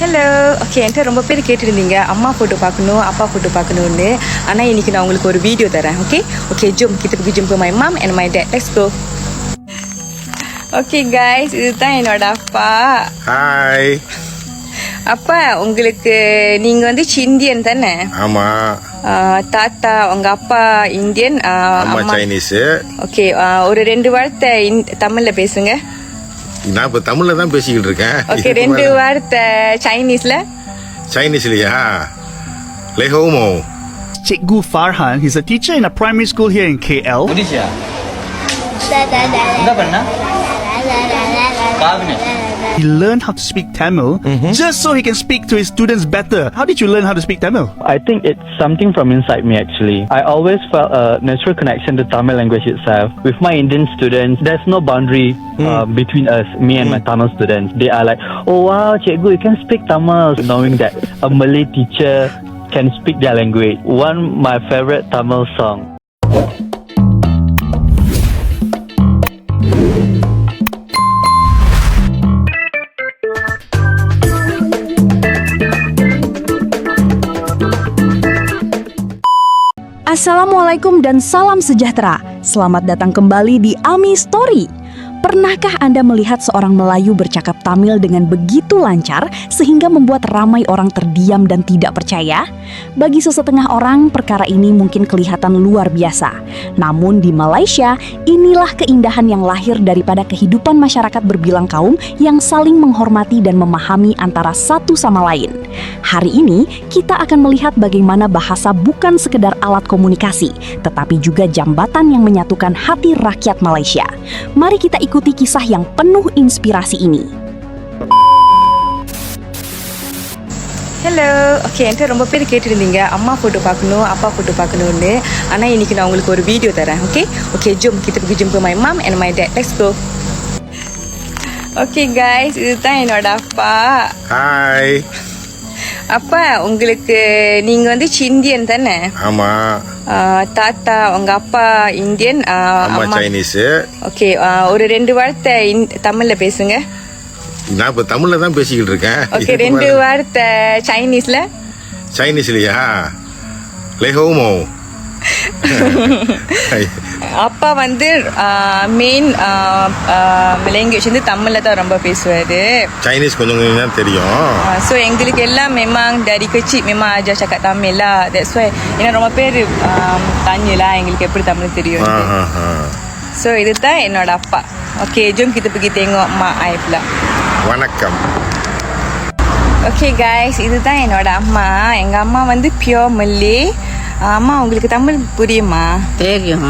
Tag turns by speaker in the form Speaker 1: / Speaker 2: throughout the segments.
Speaker 1: Hello. Okay, என்கிட்ட ரொம்ப பேர் கேட்டிருந்தீங்க அம்மா ஃபோட்டோ பார்க்கணும், அப்பா ஃபோட்டோ பார்க்கணுன்னு. ஆனால் இன்றைக்கி நான் உங்களுக்கு ஒரு வீடியோ தரேன். ஓகே ஓகே, ஜும் kita pergi jumpa my mom and my dad. Let's go. Okay guys, இதுதான் என்னோட அப்பா.
Speaker 2: ஹாய்.
Speaker 1: அப்பா, உங்களுக்கு நீங்கள் வந்து இந்தியன் தானே?
Speaker 2: ஆமாம்.
Speaker 1: தாத்தா உங்க அப்பா இந்தியன்,
Speaker 2: அம்மா சைனீஸு.
Speaker 1: ஓகே, ஒரு 2 வார்த்தை தமிழில் பேசுங்க.
Speaker 2: நான் இப்போ தமிழில் தான் பேசிக்கிட்டு இருக்கேன்.
Speaker 1: ஓகே, 2 வார்த்தை சைனீஸில்.
Speaker 2: சைனீஸ்லையா? லேஹோமோ.
Speaker 3: Cikgu Farhan, he's a teacher in a primary school here in KL.
Speaker 4: Malaysia. Enggak pernah? Kami.
Speaker 3: He learned how to speak Tamil just so he can speak to his students better. How did you learn how to speak Tamil?
Speaker 5: I think it's something from inside me actually. I always felt a natural connection to Tamil language itself. With my Indian students, there's no boundary between us, me and my Tamil students. They are like, oh wow, Cikgu, you can speak Tamil. Knowing that a Malay teacher can speak their language. One my favorite Tamil song.
Speaker 6: Assalamualaikum dan salam sejahtera. Selamat datang kembali di Ami Story. Pernahkah Anda melihat seorang Melayu bercakap Tamil dengan begitu lancar sehingga membuat ramai orang terdiam dan tidak percaya? Bagi sesetengah orang, perkara ini mungkin kelihatan luar biasa. Namun di Malaysia, inilah keindahan yang lahir daripada kehidupan masyarakat berbilang kaum yang saling menghormati dan memahami antara satu sama lain. Hari ini, kita akan melihat bagaimana bahasa bukan sekedar alat komunikasi, tetapi juga jambatan yang menyatukan hati rakyat Malaysia. Mari kita ikuti kisah yang penuh inspirasi ini.
Speaker 1: Hello. Okay, என்கிட்ட ரொம்ப பேர் கேட்டிருந்தீங்க அம்மா photo பார்க்கணும், அப்பா photo பார்க்கணுன்னு. ஆனால் இன்றைக்கி நான் உங்களுக்கு ஒரு வீடியோ தரேன். ஓகே ஓகே, ஜும் kita pergi jumpa my mom and my dad. Let's go. Okay guys, இதுதான் என்னோட அப்பா.
Speaker 2: ஹாய்.
Speaker 1: அப்பா, உங்களுக்கு நீங்கள் வந்து இந்தியன் தானே?
Speaker 2: ஆமாம்.
Speaker 1: தாத்தா உங்க அப்பா இந்தியன்,
Speaker 2: அம்மா சைனீஸு.
Speaker 1: ஓகே, ஒரு 2 வார்த்தை தமிழில் பேசுங்க.
Speaker 2: நான் இப்போ தமிழில் தான் பேசிக்கிட்டு இருக்கேன்.
Speaker 1: ஓகே, 2 வார்த்தை சைனீஸில்.
Speaker 2: சைனீஸ்லையா? லேஹோமோ.
Speaker 1: அப்பா வந்து மெயின் லாங்குவேஜ் வந்து தமிழில் தான் ரொம்ப பேசுவார்.
Speaker 2: சைனீஸ் கொஞ்சம் கொஞ்சம் தான் தெரியும்.
Speaker 1: So எங்களுக்கு எல்லாம் memang dari kecil memang ajar cakap Tamil lah. That's why ஏன்னா ரொம்ப பேர் தண்ணிலாம் எங்களுக்கு எப்படி தமிழ் தெரியும். So இதுதான் என்னோட அப்பா. ஓகே, ஜும் kita pergi tengok mak I pula.
Speaker 2: வணக்கம்.
Speaker 1: ஓகே guys, இதுதான் என்னோட அம்மா. எங்கள் அம்மா வந்து பியூர் மல்லே. அம்மா, உங்களுக்கு தமிழ் புரியுமா?
Speaker 7: தெரியும்.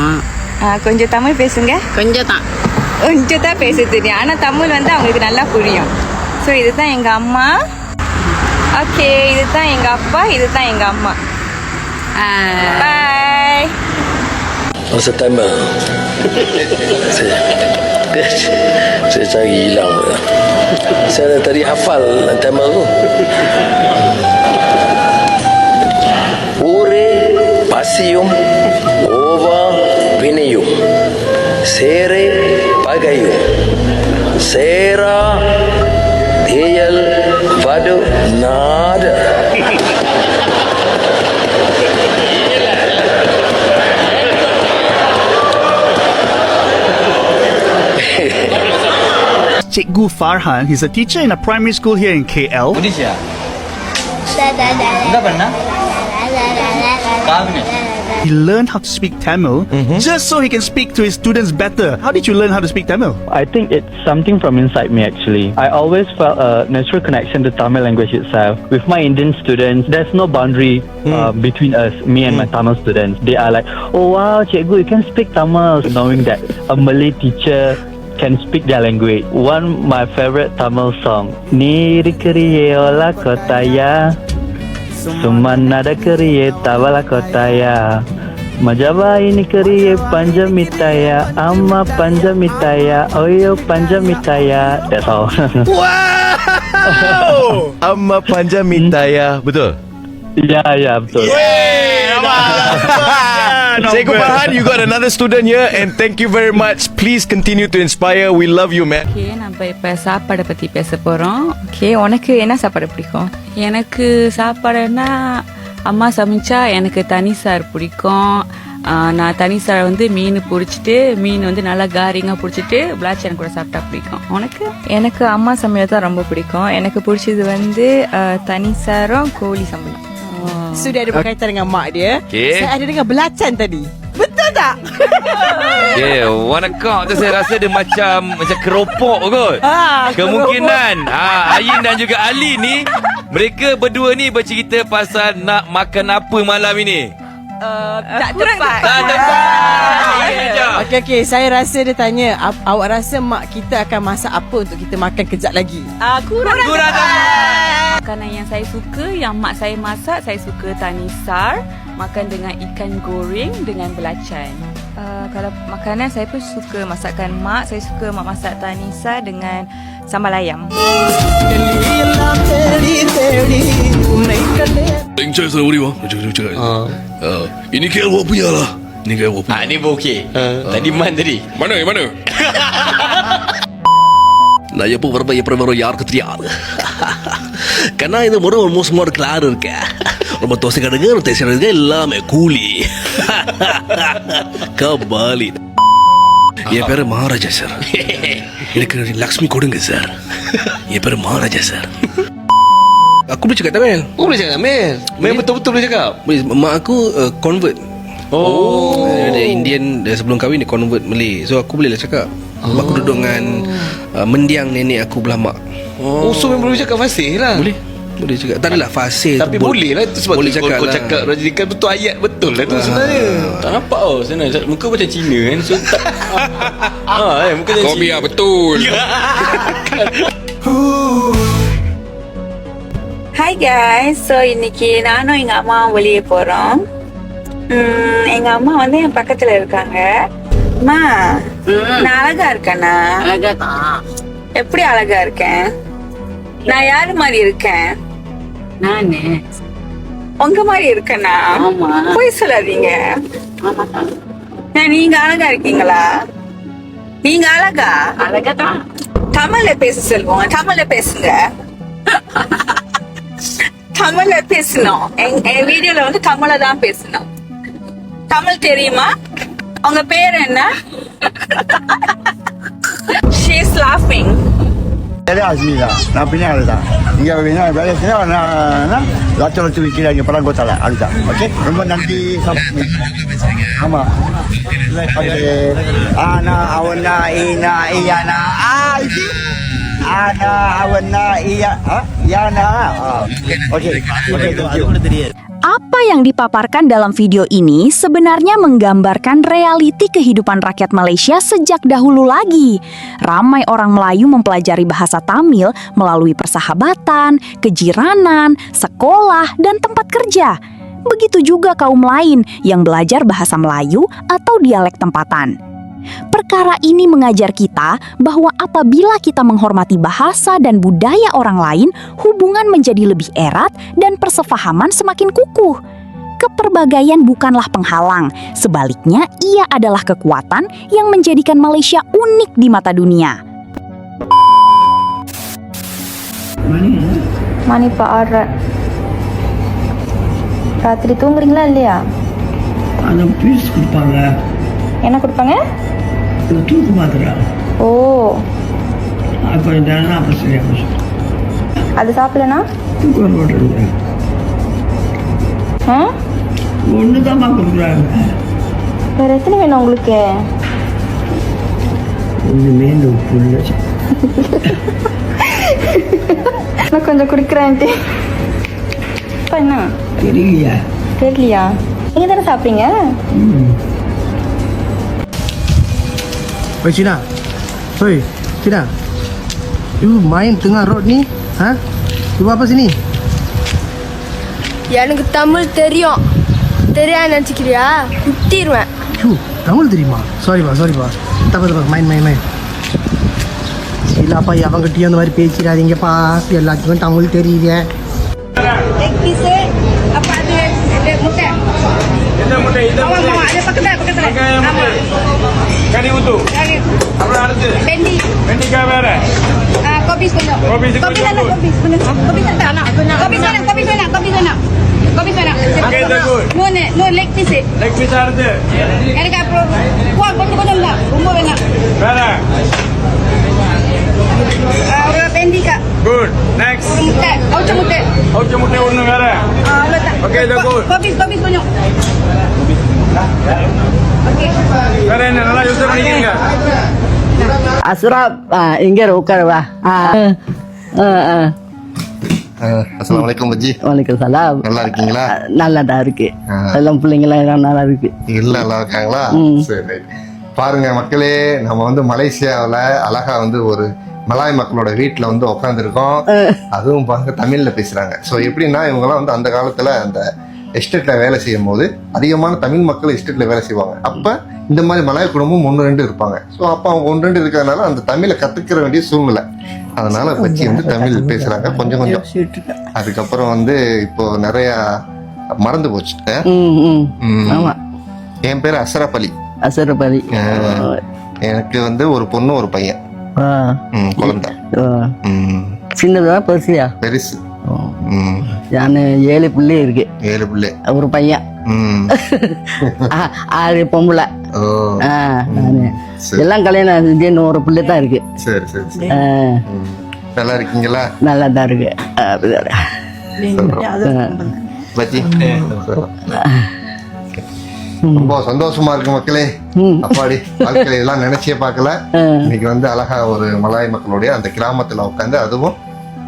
Speaker 1: கொஞ்சம் தமிழ் பேசுங்க.
Speaker 7: கொஞ்சம்
Speaker 1: தான் பேச தெரியும், ஆனால் தமிழ் வந்து அவங்களுக்கு நல்லா புரியும். ஸோ இதுதான் எங்கள் அம்மா. ஓகே, இதுதான் எங்கள் அப்பா, இதுதான் எங்கள் அம்மா. பாய்.
Speaker 8: Masa Tamil saya cari hilang. Saya tadi hafal Tamil tu. Ure pasium ova vinayum sere pagayum sera theyal vadu nada.
Speaker 3: Cikgu Farhan, he's a teacher in a primary school here in KL.
Speaker 4: Malaysia. Enggak pernah? Kami.
Speaker 3: He learned how to speak Tamil just so he can speak to his students better. How did you learn how to speak Tamil?
Speaker 5: I think it's something from inside me actually. I always felt a natural connection to Tamil language itself. With my Indian students, there's no boundary between us, me and my Tamil students. They are like, oh wow, Cikgu, you can speak Tamil. Knowing that a Malay teacher can speak their language. One my favorite Tamil song. Nirikriye ola kotaya Sumana keriye tawala kotaya Majaba ini keriye panjamitaya Amma panjamitaya Oyo panjamitaya. That's all.
Speaker 2: Wow.
Speaker 9: Amma Panjamitaya. Betul?
Speaker 5: Ya, betul.
Speaker 2: Wey,
Speaker 4: Cikgu Farhan, you got another student here, and thank you very much. Please continue to inspire. We love you, man.
Speaker 1: Okay நம்ம இப்போ சாப்பாடை பற்றி பேச போகிறோம். Okay உனக்கு என்ன சாப்பாடு பிடிக்கும்?
Speaker 7: எனக்கு சாப்பாடுன்னா அம்மா சமைச்சா எனக்கு தனி சார் பிடிக்கும். நான் தனி சார் வந்து மீன் பிடிச்சிட்டு மீன் வந்து நல்லா காரிங்காக பிடிச்சிட்டு பிளாச்சன் கூட சாப்பிட்டா பிடிக்கும். உனக்கு?
Speaker 1: எனக்கு அம்மா சமையல் தான் ரொம்ப பிடிக்கும். எனக்கு பிடிச்சது வந்து தனி சாரம் கோழி சமையல்.
Speaker 9: Sudah ada berkaitan dengan mak dia.
Speaker 4: Okay.
Speaker 9: Saya ada dengar belacan tadi. Betul tak?
Speaker 4: Wanakkam. Saya rasa dia macam keropok kot. Kemungkinan Ayin dan juga Ali ni, mereka berdua ni bercerita pasal nak makan apa malam ini.
Speaker 7: Tak tepat.
Speaker 4: Tak tepat.
Speaker 9: Okey, saya rasa dia tanya, awak rasa mak kita akan masak apa untuk kita makan kejap lagi?
Speaker 7: Kurang
Speaker 4: tepat.
Speaker 7: Makanan yang saya suka, yang mak saya masak, saya suka tanisar. Makan dengan ikan goreng dengan belacan.
Speaker 1: Kalau makanan saya pun suka masakan mak. Saya suka mak masak tanisa dengan sambal ayam.
Speaker 8: Cakap sana boleh bang. Cakap. Ini KL awak punya lah. Ini KL awak punya.
Speaker 4: Ni pun okey. Tadi man tadi.
Speaker 8: Mana? நான் எப்போ வரும் யாருக்கு தெரியாது. கண்ணா இது ஒரு மோசமான கிளார் இருக்க. ரொம்ப தோசை கடுங்க தேசை கடுங்க எல்லாமே கூலி. கபாலி. என் பேரு மகாராஜா சார். எனக்கு லக்ஷ்மி கொடுங்க சார். என் பேரு Maharaja sir. Aku boleh cakap tak Mel?
Speaker 4: Oh, boleh cakap Mel. Mel betul-betul boleh cakap.
Speaker 8: Mak aku convert. Dia Indian sebelum kahwin dia convert Malay. So aku boleh lah cakap. Aku duduk dengan mendiang nenek aku belah mak.
Speaker 4: So memang boleh cakap fasih lah.
Speaker 8: Boleh cakap. Tak adalah fasih.
Speaker 4: Tapi boleh lah. Itu sebab
Speaker 8: boleh cakap
Speaker 4: kau
Speaker 8: lah.
Speaker 4: cakap Rajinikan betul ayat betul lah tu sebenarnya. Tak nampak sana. Muka macam Cina kan. So tak muka macam Cina.
Speaker 8: Kau biar betul.
Speaker 10: Hi guys, so இன்னைக்கு நானும் எங்க அம்மாவும் வெளியே போறோம். எங்க அம்மா வந்து என் பக்கத்துல இருக்காங்க. அம்மா, நான் அழகா இருக்கேனா?
Speaker 7: Agak tak.
Speaker 10: எப்படி அழகா இருக்கேன்? நான் யாரு மாதிரி இருக்கேன்?
Speaker 7: Nane.
Speaker 10: உங்க மாதிரி இருக்கேனா?
Speaker 7: ஆமா.
Speaker 10: போய் சொல்லாதீங்க. நீங்க அழகா இருக்கீங்களா? நீங்க அழகா?
Speaker 7: Agak tak.
Speaker 10: தமிழ்ல பேச சொல்லுவோம். தமிழ்ல பேசுங்க. தமிழ்ல பேசணும். என் வீடியோல வந்து தமிழ்ல தான் பேசணும். தமிழ் தெரியுமா? உங்க பேர் என்ன? She is laughing.
Speaker 11: Azmila, நான் பின்னாடி தான் இங்கே வேலை செய்ய லட்சம் விற்கிற இங்கே பரங்கோத்தால அதுதான். ஓகே, ரொம்ப நன்றி. ஆமாம். ஆனா அவனா ஈனா ஈயானா இது ஆனா அவனா ஈயானா. ஓகே, தெரியாது.
Speaker 6: Apa yang dipaparkan dalam video ini sebenarnya menggambarkan realiti kehidupan rakyat Malaysia sejak dahulu lagi. Ramai orang Melayu mempelajari bahasa Tamil melalui persahabatan, kejiranan, sekolah, dan tempat kerja. Begitu juga kaum lain yang belajar bahasa Melayu atau dialek tempatan. Perkara ini mengajar kita bahwa apabila kita menghormati bahasa dan budaya orang lain, hubungan menjadi lebih erat dan persefahaman semakin kukuh. Keperbagaian bukanlah penghalang, sebaliknya ia adalah kekuatan yang menjadikan Malaysia unik di mata dunia.
Speaker 10: மணி இப்போ 6:30. ராத்திரி தூங்குறீங்களா இல்லையா?
Speaker 11: அந்த piece கொடுப்பாங்க.
Speaker 10: என்ன கொடுப்பாங்க?
Speaker 11: தூக்கு மாத்திரை.
Speaker 10: ஓ,
Speaker 11: அப்போ அப்போ சரியா
Speaker 10: அது சாப்பிடலனா
Speaker 11: தூக்கம் போட்டுருங்க. ஒன்று தான் கொடுக்குறாங்க.
Speaker 10: வேற எத்தனை வேணும் உங்களுக்கு?
Speaker 11: ஒன்றுமே புள்ள
Speaker 10: நான் கொஞ்சம் குடிக்கிறேன்ட்டு. இப்போ என்ன
Speaker 11: தெரியலையா?
Speaker 10: தெரியலையா? நீங்கள் தானே சாப்பிட்டீங்க?
Speaker 11: Oi Cina. Oi Cina. You main tengah road ni? Ha? You apa sini?
Speaker 12: எனக்கு தமிழ் தெரியும். தெரியாது நினச்சிக்கிறியா? குத்திடுவேன்.
Speaker 11: தமிழ் தெரியுமா? சாரிப்பா. தப்பா மைன். இல்லப்பா அவங்ககிட்டயும் அந்த மாதிரி பேசிடாதீங்கப்பா. எல்லாத்துக்கும் தமிழ் தெரியுது.
Speaker 10: Apa ada muka? Ada paketan.
Speaker 4: Kari utuh. Apa அடுத்து?
Speaker 10: Pendi.
Speaker 4: வெண்டைக்காய் வேற.
Speaker 10: Kopi sekolah.
Speaker 4: Kopi sekolah.
Speaker 10: Kopi sana. Kopi sana. Kopi sana.
Speaker 4: Okay, that's good.
Speaker 10: No leg piece.
Speaker 4: Leg piece அடுத்து.
Speaker 10: எனக்கு அப்புறம் கொஞ்சம் தான் ரொம்ப வேணாம்.
Speaker 4: வேற.
Speaker 10: ஒரு பெண்டிக்கா.
Speaker 4: Good. Next.
Speaker 10: ஒரு முட்டை. அவுச்ச முட்டை.
Speaker 4: ஒண்ணு வேற.
Speaker 10: அவ்வளவுதான்.
Speaker 4: Okay, that's good.
Speaker 10: கோபி கொஞ்சம். ஓகே.
Speaker 4: வேற என்ன நல்லா யூஸ் பண்ணிக்கிறீங்க?
Speaker 9: அசுரா இங்கே உட்காருவா
Speaker 11: அஸ்ஸலாமு பஜ்ஜி.
Speaker 9: வணக்கம் சலாம்.
Speaker 11: நல்லா இருக்கீங்களா?
Speaker 9: நல்லாதான் இருக்கு. எல்லாம் பிள்ளைங்களாம் எல்லாம் நல்லா இருக்கு.
Speaker 11: இல்ல நல்லா இருக்காங்களா? சரி. பாருங்க மக்களே, நம்ம வந்து மலேசியாவில் அழகா வந்து ஒரு மலாய் மக்களோட வீட்டில் வந்து உட்காந்துருக்கோம். அதுவும் பாருங்க தமிழ்ல பேசுறாங்க. ஸோ எப்படின்னா இவங்கெல்லாம் வந்து அந்த காலத்துல அந்த எஸ்டேட்ல வேலை செய்யும் போது அதிகமான தமிழ் மக்கள் எஸ்டேட்ல வேலை செய்வாங்க. அப்ப இந்த மாதிரி மலாய் குடும்பம் 1-2 இருப்பாங்க. ஸோ அப்ப அவங்க 1-2 இருக்கிறதுனால அந்த தமிழை கத்துக்கிற வேண்டிய சூழ்நிலை. அதனால பச்சி வந்து தமிழ் பேசுறாங்க கொஞ்சம். அதுக்கப்புறம் வந்து இப்போ நிறைய மறந்து போச்சு. என் பேரு அசரப் அலி. எனக்கு வந்து ஒரு பொண்ணு ஒரு பையன். குழந்தை
Speaker 9: சின்னதா பெருசியா?
Speaker 11: பெருசு.
Speaker 9: நான் 7 பிள்ளை இருக்கு.
Speaker 11: 7 பிள்ளை.
Speaker 9: ஒரு பையன். 6 பொம்பளை. எல்லாம் கல்யாணம் செஞ்சு ஒரு பிள்ளை தான் இருக்கு.
Speaker 11: சரி. நல்லா இருக்கீங்களா?
Speaker 9: நல்லா தான் இருக்கு.
Speaker 11: பச்சி ரொம்ப சந்தோஷமா இருக்கு மக்களே. அப்பாடி வாழ்க்கையில இதெல்லாம் நினைச்சே பார்க்கல. இன்னைக்கு வந்து அழகா ஒரு மலாய் மக்களுடைய அந்த கிராமத்துல உட்காந்து, அதுவும்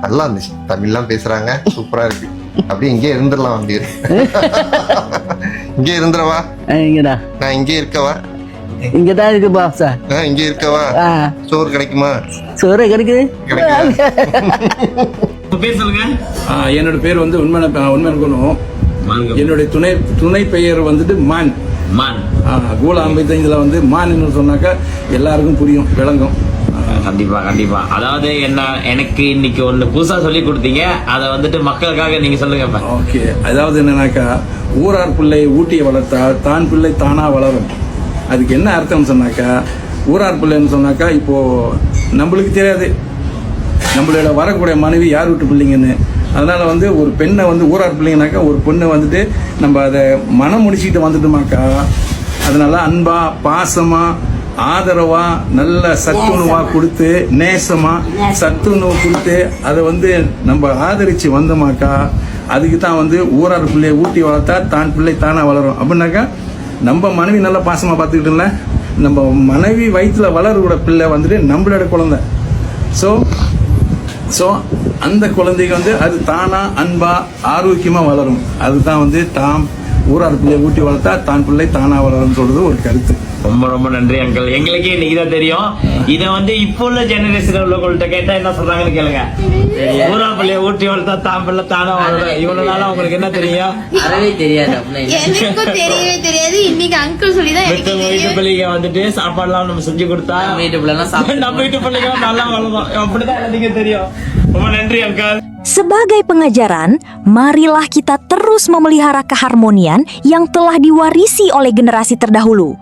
Speaker 11: நல்லா இருந்துச்சு. தமிழ்லாம் பேசுறாங்க, சூப்பரா இருக்கு. அப்படியே இங்கே இருந்துடலாம். வந்து இங்கே இருந்துடவா? நான் இங்கே இருக்கவா?
Speaker 9: இங்கதான் இருக்கு பாசா.
Speaker 11: இங்கே இருக்கவா? சோறு கிடைக்குமா?
Speaker 9: சோறு கிடைக்குது.
Speaker 13: என்னோட பேர் வந்து உண்மையான என்னுடைய துணை பெயர் வந்துட்டு மான். கூல 55 வந்து மான்னு சொன்னாக்கா எல்லாருக்கும் புரியும், விளங்கும்.
Speaker 14: கண்டிப்பா. அதாவது எனக்கு இன்னைக்கு ஒண்ணு புதுசா சொல்லி கொடுத்தீங்க. அதை வந்துட்டு மக்களுக்காக நீங்க சொல்லுங்க.
Speaker 13: ஓகே. அதாவது என்னன்னாக்கா, ஊரார் பிள்ளை ஊட்டியை வளர்த்தா தான் பிள்ளை தானா வளரும். அதுக்கு என்ன அர்த்தம் சொன்னாக்கா, ஊரார் பிள்ளைன்னு சொன்னாக்கா இப்போ நம்மளுக்கு தெரியாது நம்மளோட வரக்கூடிய மனைவி யார் வீட்டு பிள்ளைங்கன்னு. அதனால வந்து ஒரு பெண்ணை வந்து ஊரார் பிள்ளைங்கனாக்கா, ஒரு பொண்ணை வந்துட்டு நம்ம அதை மனம் முடிச்சுக்கிட்டு வந்துட்டோமாக்கா, அதனால அன்பா பாசமா ஆதரவா நல்ல சத்துணவா கொடுத்து, நேசமா சத்துணவு கொடுத்து அதை வந்து நம்ம ஆதரிச்சு வந்தோமாக்கா, அதுக்கு தான் வந்து ஊரார் பிள்ளையை ஊட்டி வளர்த்தா தான் பிள்ளை தானா வளரும். அப்படின்னாக்கா நம்ம மனைவி நல்லா பாசமா பார்த்துக்கிட்டோம்ல, நம்ம மனைவி வயிற்றுல வளர்ற பிள்ளை வந்துட்டு நம்மளோட குழந்தை. ஸோ அந்த குழந்தைக்கு வந்து அது தானா அன்பா ஆரோக்கியமா வளரும். அதுதான் வந்து தாம் ஊரார் பிள்ளையை ஊட்டி வளர்த்தா தான் பிள்ளை தானா வளரும் சொல்றது ஒரு கருத்து.
Speaker 14: ரொம்ப நன்றி அங்கிள். எங்களுக்கே இன்னைக்கு தான் தெரியும். இதை வந்து இப்போ உள்ள ஜெனரேஷன் உள்ளவங்கள்ட்ட கேட்டா என்ன சொல்றாங்கன்னு கேளுங்க. ஊரார் பிள்ளைய ஊட்டி வளர்த்தா தான் பிள்ளை தானா வளரும். இவ்வளவு நாளா உங்களுக்கு என்ன தெரியும்?
Speaker 15: அறவே தெரியாது.
Speaker 12: எனக்கும் தெரியவே தெரியாது. இன்னைக்கு அங்கிள் சொல்லிதான் எனக்கு
Speaker 14: வீட்டு பிள்ளைங்க வந்துட்டு சாப்பாடுலாம் நம்ம செஞ்சு கொடுத்தா
Speaker 15: வீட்டு பிள்ளை
Speaker 14: நம்ம வீட்டு பிள்ளைங்க நல்லா வளரும். அப்படிதான் எனக்கு தெரியும். ரொம்ப நன்றி uncle.
Speaker 6: Sebagai pengajaran, marilah kita terus memelihara keharmonian yang telah diwarisi oleh generasi terdahulu.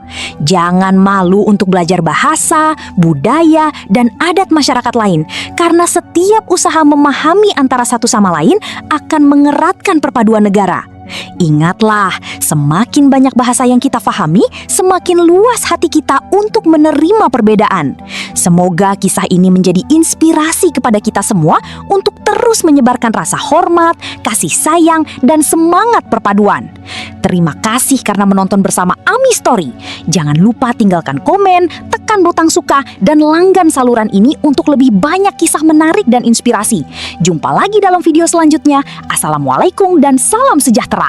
Speaker 6: Jangan malu untuk belajar bahasa, budaya, dan adat masyarakat lain, karena setiap usaha memahami antara satu sama lain akan mengeratkan perpaduan negara. Ingatlah, semakin banyak bahasa yang kita pahami, semakin luas hati kita untuk menerima perbedaan. Semoga kisah ini menjadi inspirasi kepada kita semua untuk terus menyebarkan rasa hormat, kasih sayang, dan semangat perpaduan. Terima kasih karena menonton bersama Ami Story. Jangan lupa tinggalkan komen, tekan butang suka, dan langgan saluran ini untuk lebih banyak kisah menarik dan inspirasi. Jumpa lagi dalam video selanjutnya. Assalamualaikum dan salam sejahtera.